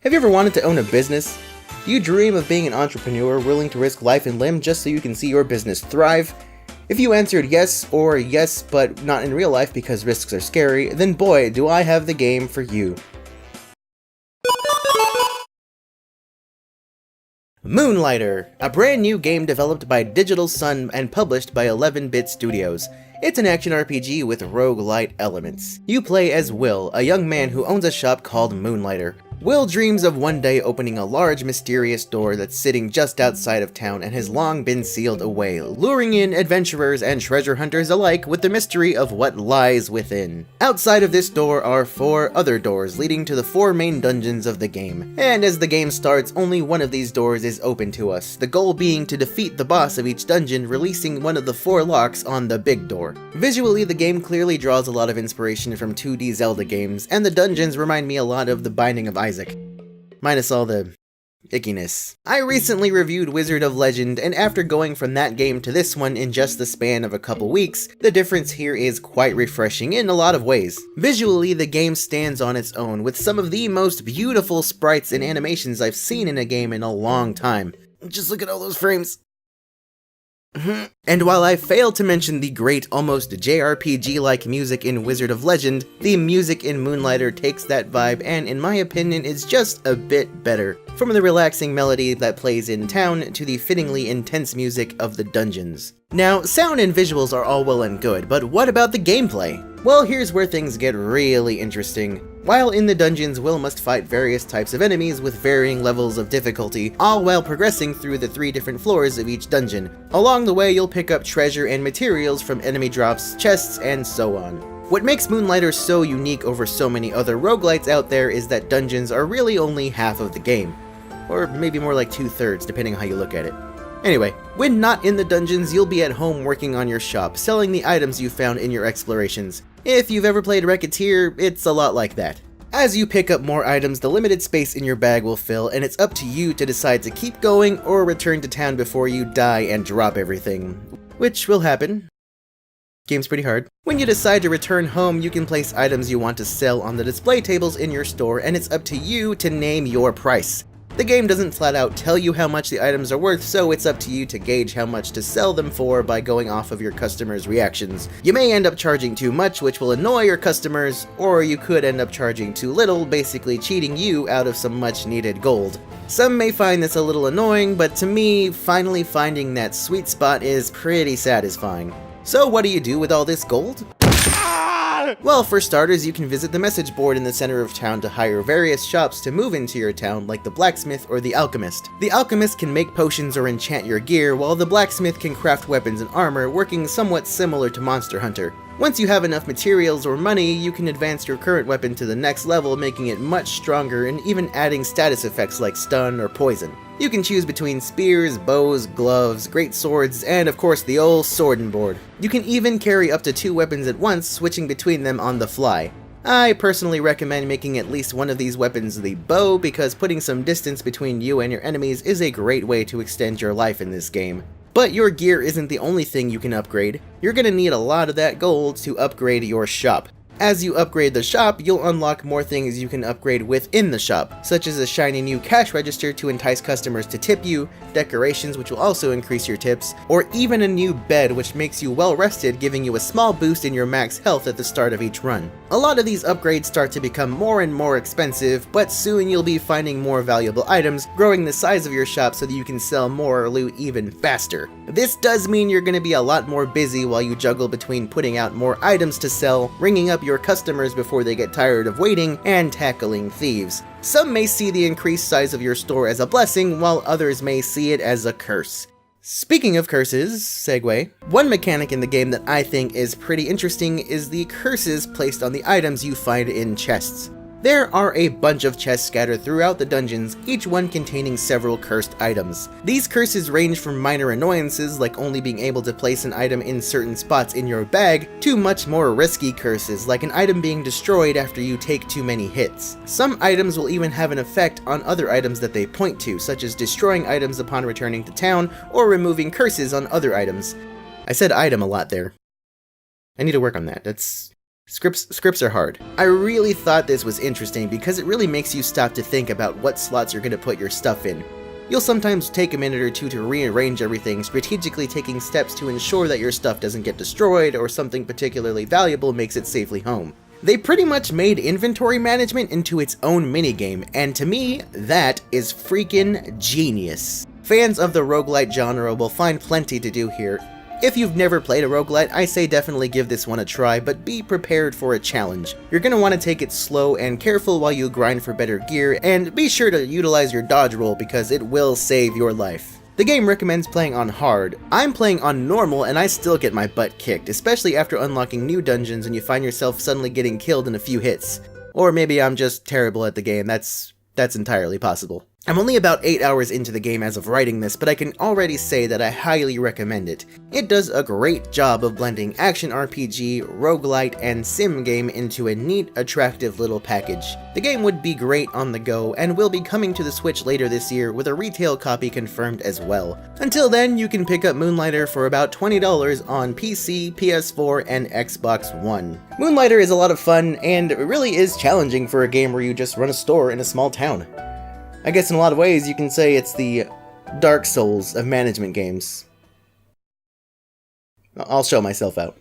Have you ever wanted to own a business? Do you dream of being an entrepreneur willing to risk life and limb just so you can see your business thrive? If you answered yes or yes but not in real life because risks are scary, then boy, do I have the game for you. Moonlighter, a brand new game developed by Digital Sun and published by 11-Bit Studios. It's an action RPG with roguelite elements. You play as Will, a young man who owns a shop called Moonlighter. Will dreams of one day opening a large, mysterious door that's sitting just outside of town and has long been sealed away, luring in adventurers and treasure hunters alike with the mystery of what lies within. Outside of this door are 4 other doors leading to the 4 main dungeons of the game, and as the game starts, only one of these doors is open to us, the goal being to defeat the boss of each dungeon, releasing one of the 4 locks on the big door. Visually, the game clearly draws a lot of inspiration from 2D Zelda games, and the dungeons remind me a lot of The Binding of Isaac. Minus all the ickiness. I recently reviewed Wizard of Legend, and after going from that game to this one in just the span of a couple weeks, the difference here is quite refreshing in a lot of ways. Visually, the game stands on its own, with some of the most beautiful sprites and animations I've seen in a game in a long time. Just look at all those frames. And while I failed to mention the great, almost JRPG-like music in Wizard of Legend, the music in Moonlighter takes that vibe and, in my opinion, is just a bit better. From the relaxing melody that plays in town to the fittingly intense music of the dungeons. Now, sound and visuals are all well and good, but what about the gameplay? Well, here's where things get really interesting. While in the dungeons, Will must fight various types of enemies with varying levels of difficulty, all while progressing through the 3 different floors of each dungeon. Along the way, you'll pick up treasure and materials from enemy drops, chests, and so on. What makes Moonlighter so unique over so many other roguelites out there is that dungeons are really only half of the game. Or maybe more like 2/3, depending on how you look at it. Anyway, when not in the dungeons, you'll be at home working on your shop, selling the items you found in your explorations. If you've ever played Recettear, it's a lot like that. As you pick up more items, the limited space in your bag will fill, and it's up to you to decide to keep going or return to town before you die and drop everything. Which will happen. Game's pretty hard. When you decide to return home, you can place items you want to sell on the display tables in your store, and it's up to you to name your price. The game doesn't flat out tell you how much the items are worth, so it's up to you to gauge how much to sell them for by going off of your customers' reactions. You may end up charging too much, which will annoy your customers, or you could end up charging too little, basically cheating you out of some much needed gold. Some may find this a little annoying, but to me, finally finding that sweet spot is pretty satisfying. So what do you do with all this gold? Well, for starters, you can visit the message board in the center of town to hire various shops to move into your town, like the blacksmith or the alchemist. The alchemist can make potions or enchant your gear, while the blacksmith can craft weapons and armor, working somewhat similar to Monster Hunter. Once you have enough materials or money, you can advance your current weapon to the next level, making it much stronger and even adding status effects like stun or poison. You can choose between spears, bows, gloves, great swords, and of course the old swording board. You can even carry up to 2 weapons at once, switching between them on the fly. I personally recommend making at least one of these weapons the bow, because putting some distance between you and your enemies is a great way to extend your life in this game. But your gear isn't the only thing you can upgrade. You're gonna need a lot of that gold to upgrade your shop. As you upgrade the shop, you'll unlock more things you can upgrade within the shop, such as a shiny new cash register to entice customers to tip you, decorations which will also increase your tips, or even a new bed which makes you well rested, giving you a small boost in your max health at the start of each run. A lot of these upgrades start to become more and more expensive, but soon you'll be finding more valuable items, growing the size of your shop so that you can sell more loot even faster. This does mean you're going to be a lot more busy while you juggle between putting out more items to sell, ringing up your customers before they get tired of waiting, and tackling thieves. Some may see the increased size of your store as a blessing, while others may see it as a curse. Speaking of curses, segue, one mechanic in the game that I think is pretty interesting is the curses placed on the items you find in chests. There are a bunch of chests scattered throughout the dungeons, each one containing several cursed items. These curses range from minor annoyances like only being able to place an item in certain spots in your bag, to much more risky curses like an item being destroyed after you take too many hits. Some items will even have an effect on other items that they point to, such as destroying items upon returning to town or removing curses on other items. I said item a lot there. I need to work on that. That's Scripts are hard. I really thought this was interesting because it really makes you stop to think about what slots you're going to put your stuff in. You'll sometimes take a minute or two to rearrange everything, strategically taking steps to ensure that your stuff doesn't get destroyed or something particularly valuable makes it safely home. They pretty much made inventory management into its own minigame, and to me, that is freaking genius. Fans of the roguelite genre will find plenty to do here. If you've never played a roguelite, I say definitely give this one a try, but be prepared for a challenge. You're going to want to take it slow and careful while you grind for better gear, and be sure to utilize your dodge roll because it will save your life. The game recommends playing on hard. I'm playing on normal and I still get my butt kicked, especially after unlocking new dungeons and you find yourself suddenly getting killed in a few hits. Or maybe I'm just terrible at the game, that's entirely possible. I'm only about 8 hours into the game as of writing this, but I can already say that I highly recommend it. It does a great job of blending action RPG, roguelite, and sim game into a neat, attractive little package. The game would be great on the go, and will be coming to the Switch later this year with a retail copy confirmed as well. Until then, you can pick up Moonlighter for about $20 on PC, PS4, and Xbox One. Moonlighter is a lot of fun, and it really is challenging for a game where you just run a store in a small town. I guess in a lot of ways you can say it's the Dark Souls of management games. I'll show myself out.